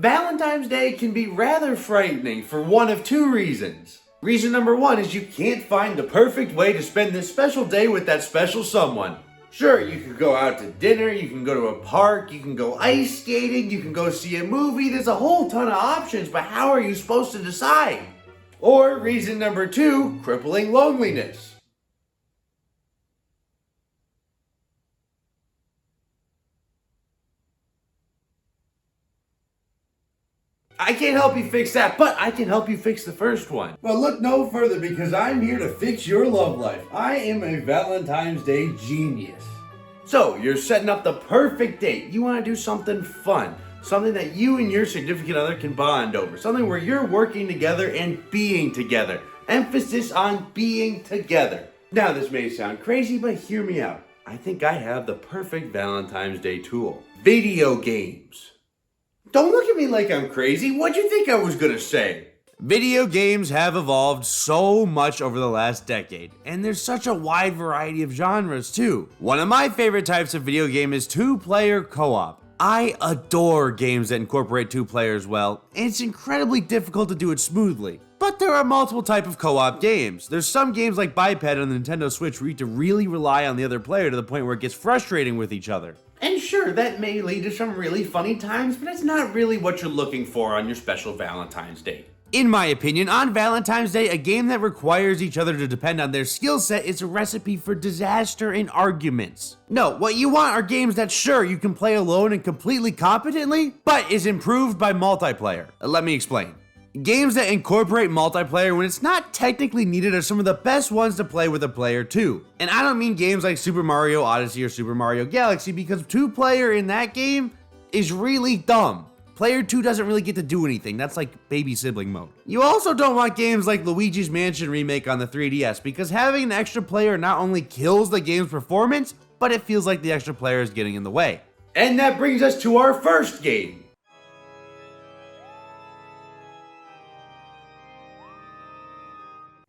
Valentine's Day can be rather frightening for one of two reasons. Reason number one is you can't find the perfect way to spend this special day with that special someone. Sure, you can go out to dinner, you can go to a park, you can go ice skating, you can go see a movie, there's a whole ton of options, but how are you supposed to decide? Or reason number two, crippling loneliness. I can't help you fix that, but I can help you fix the first one. Well, look no further because I'm here to fix your love life. I am a Valentine's Day genius. So, you're setting up the perfect date. You want to do something fun. Something that you and your significant other can bond over. Something where you're working together and being together. Emphasis on being together. Now, this may sound crazy, but hear me out. I think I have the perfect Valentine's Day tool. Video games. Don't look at me like I'm crazy. What'd you think I was gonna say? Video games have evolved so much over the last decade, and there's such a wide variety of genres too. One of my favorite types of video game is two-player co-op. I adore games that incorporate two players well, and it's incredibly difficult to do it smoothly. But there are multiple types of co-op games. There's some games like Biped on the Nintendo Switch where you have to really rely on the other player to the point where it gets frustrating with each other. And sure, that may lead to some really funny times, but it's not really what you're looking for on your special Valentine's Day. In my opinion, on Valentine's Day, a game that requires each other to depend on their skill set is a recipe for disaster and arguments. No, what you want are games that sure, you can play alone and completely competently, but is improved by multiplayer. Let me explain. Games that incorporate multiplayer when it's not technically needed are some of the best ones to play with a player too. And I don't mean games like Super Mario Odyssey or Super Mario Galaxy because two-player in that game is really dumb. Player 2 doesn't really get to do anything, that's like baby sibling mode. You also don't want games like Luigi's Mansion Remake on the 3DS because having an extra player not only kills the game's performance, but it feels like the extra player is getting in the way. And that brings us to our first game.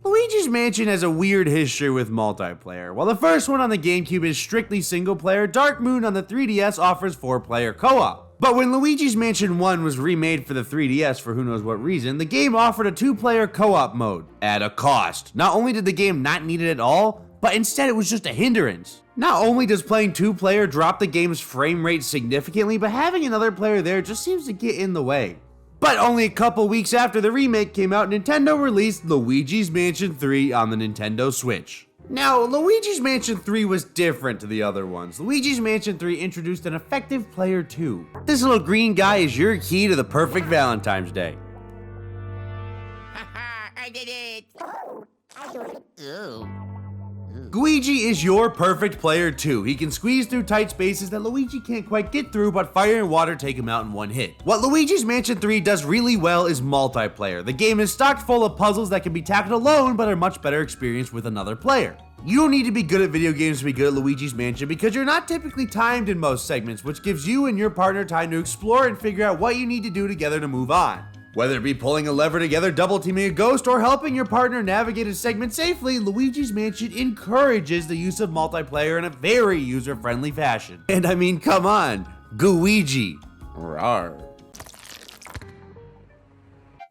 Luigi's Mansion has a weird history with multiplayer. While the first one on the GameCube is strictly single player, Dark Moon on the 3DS offers 4-player co-op. But when Luigi's Mansion 1 was remade for the 3DS for who knows what reason, the game offered a 2-player co-op mode at a cost. Not only did the game not need it at all, but instead it was just a hindrance. Not only does playing 2-player drop the game's frame rate significantly, but having another player there just seems to get in the way. But only a couple weeks after the remake came out, Nintendo released Luigi's Mansion 3 on the Nintendo Switch. Now, Luigi's Mansion 3 was different to the other ones. Luigi's Mansion 3 introduced an effective player too. This little green guy is your key to the perfect Valentine's Day. Haha, I did it! Ooh. Gooigi is your perfect player too. He can squeeze through tight spaces that Luigi can't quite get through, but fire and water take him out in one hit. What Luigi's Mansion 3 does really well is multiplayer. The game is stocked full of puzzles that can be tackled alone, but are much better experienced with another player. You don't need to be good at video games to be good at Luigi's Mansion because you're not typically timed in most segments, which gives you and your partner time to explore and figure out what you need to do together to move on. Whether it be pulling a lever together, double teaming a ghost, or helping your partner navigate a segment safely, Luigi's Mansion encourages the use of multiplayer in a very user-friendly fashion. And I mean, come on, Gooigi. Rawr.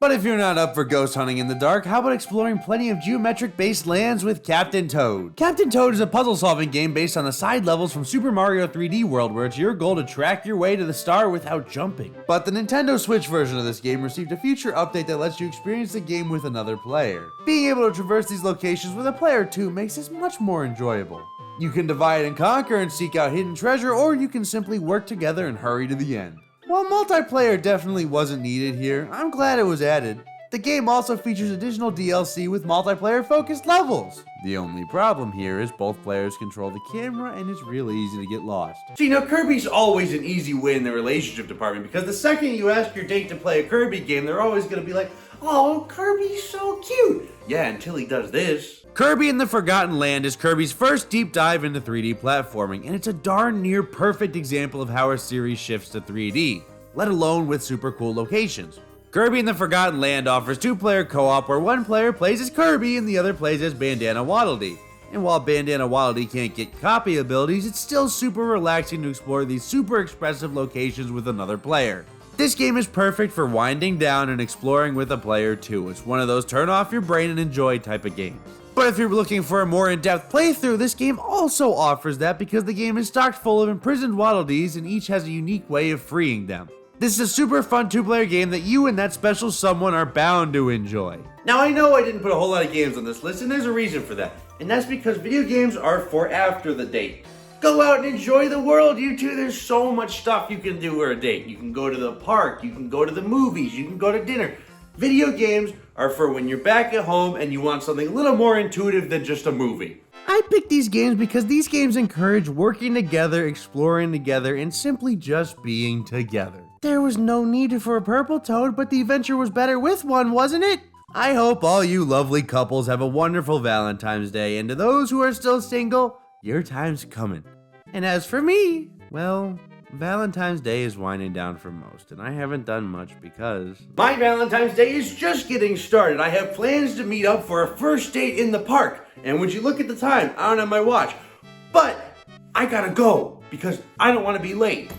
But if you're not up for ghost hunting in the dark, how about exploring plenty of geometric-based lands with Captain Toad? Captain Toad is a puzzle-solving game based on the side levels from Super Mario 3D World, where it's your goal to track your way to the star without jumping. But the Nintendo Switch version of this game received a future update that lets you experience the game with another player. Being able to traverse these locations with a player too makes this much more enjoyable. You can divide and conquer and seek out hidden treasure, or you can simply work together and hurry to the end. While multiplayer definitely wasn't needed here, I'm glad it was added. The game also features additional DLC with multiplayer-focused levels. The only problem here is both players control the camera and it's real easy to get lost. See, now Kirby's always an easy win in the relationship department because the second you ask your date to play a Kirby game, they're always going to be like, "Oh, Kirby's so cute." Yeah, until he does this. Kirby in the Forgotten Land is Kirby's first deep dive into 3D platforming, and it's a darn near perfect example of how a series shifts to 3D, let alone with super cool locations. Kirby in the Forgotten Land offers 2-player co-op where one player plays as Kirby and the other plays as Bandana Waddle Dee. And while Bandana Waddle Dee can't get copy abilities, it's still super relaxing to explore these super expressive locations with another player. This game is perfect for winding down and exploring with a player too. It's one of those turn off your brain and enjoy type of games. But if you're looking for a more in-depth playthrough, this game also offers that because the game is stocked full of imprisoned Waddle Dees and each has a unique way of freeing them. This is a super fun two-player game that you and that special someone are bound to enjoy. Now I know I didn't put a whole lot of games on this list, and there's a reason for that. And that's because video games are for after the date. Go out and enjoy the world, you two. There's so much stuff you can do for a date. You can go to the park, you can go to the movies, you can go to dinner. Video games are for when you're back at home and you want something a little more intuitive than just a movie. I picked these games because these games encourage working together, exploring together, and simply just being together. There was no need for a purple toad, but the adventure was better with one, wasn't it? I hope all you lovely couples have a wonderful Valentine's Day, and to those who are still single, your time's coming. And as for me, well, Valentine's Day is winding down for most, and I haven't done much because my Valentine's Day is just getting started. I have plans to meet up for a first date in the park, and would you look at the time? I don't have my watch, but I gotta go because I don't want to be late.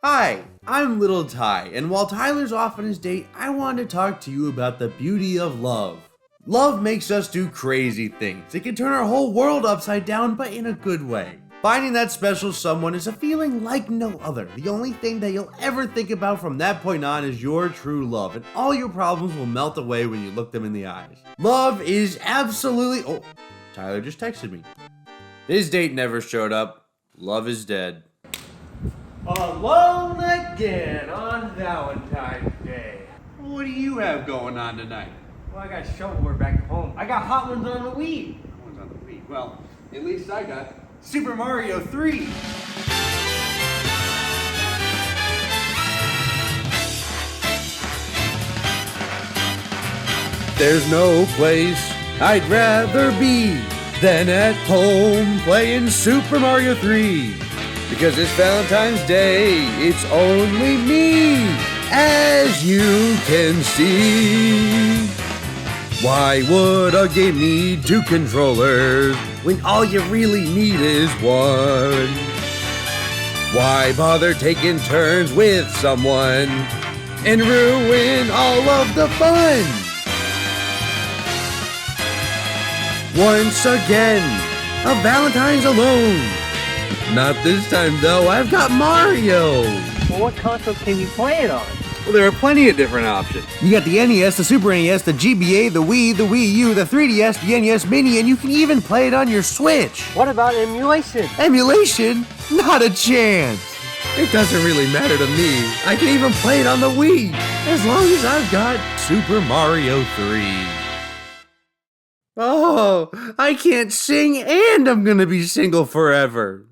Hi, I'm Little Ty, and while Tyler's off on his date, I wanted to talk to you about the beauty of love. Love makes us do crazy things. It can turn our whole world upside down, but in a good way. Finding that special someone is a feeling like no other. The only thing that you'll ever think about from that point on is your true love, and all your problems will melt away when you look them in the eyes. Love is absolutely... Oh, Tyler just texted me. His date never showed up. Love is dead. Alone again on Valentine's Day. What do you have going on tonight? Well, I got shovelware back at home. I got Hot Ones on the Wii. Hot Ones on the Wii. Well, at least I got Super Mario 3. There's no place I'd rather be than at home playing Super Mario 3. Because this Valentine's Day, it's only me, as you can see. Why would a game need two controllers when all you really need is one? Why bother taking turns with someone and ruin all of the fun? Once again, a Valentine's alone. Not this time though, I've got Mario. Well, what console can you play it on? Well, there are plenty of different options. You got the NES, the Super NES, the GBA, the Wii, the Wii U, the 3DS, the NES Mini, and you can even play it on your Switch. What about emulation? Emulation? Not a chance. It doesn't really matter to me. I can even play it on the Wii, as long as I've got Super Mario 3. Oh, I can't sing and I'm gonna be single forever.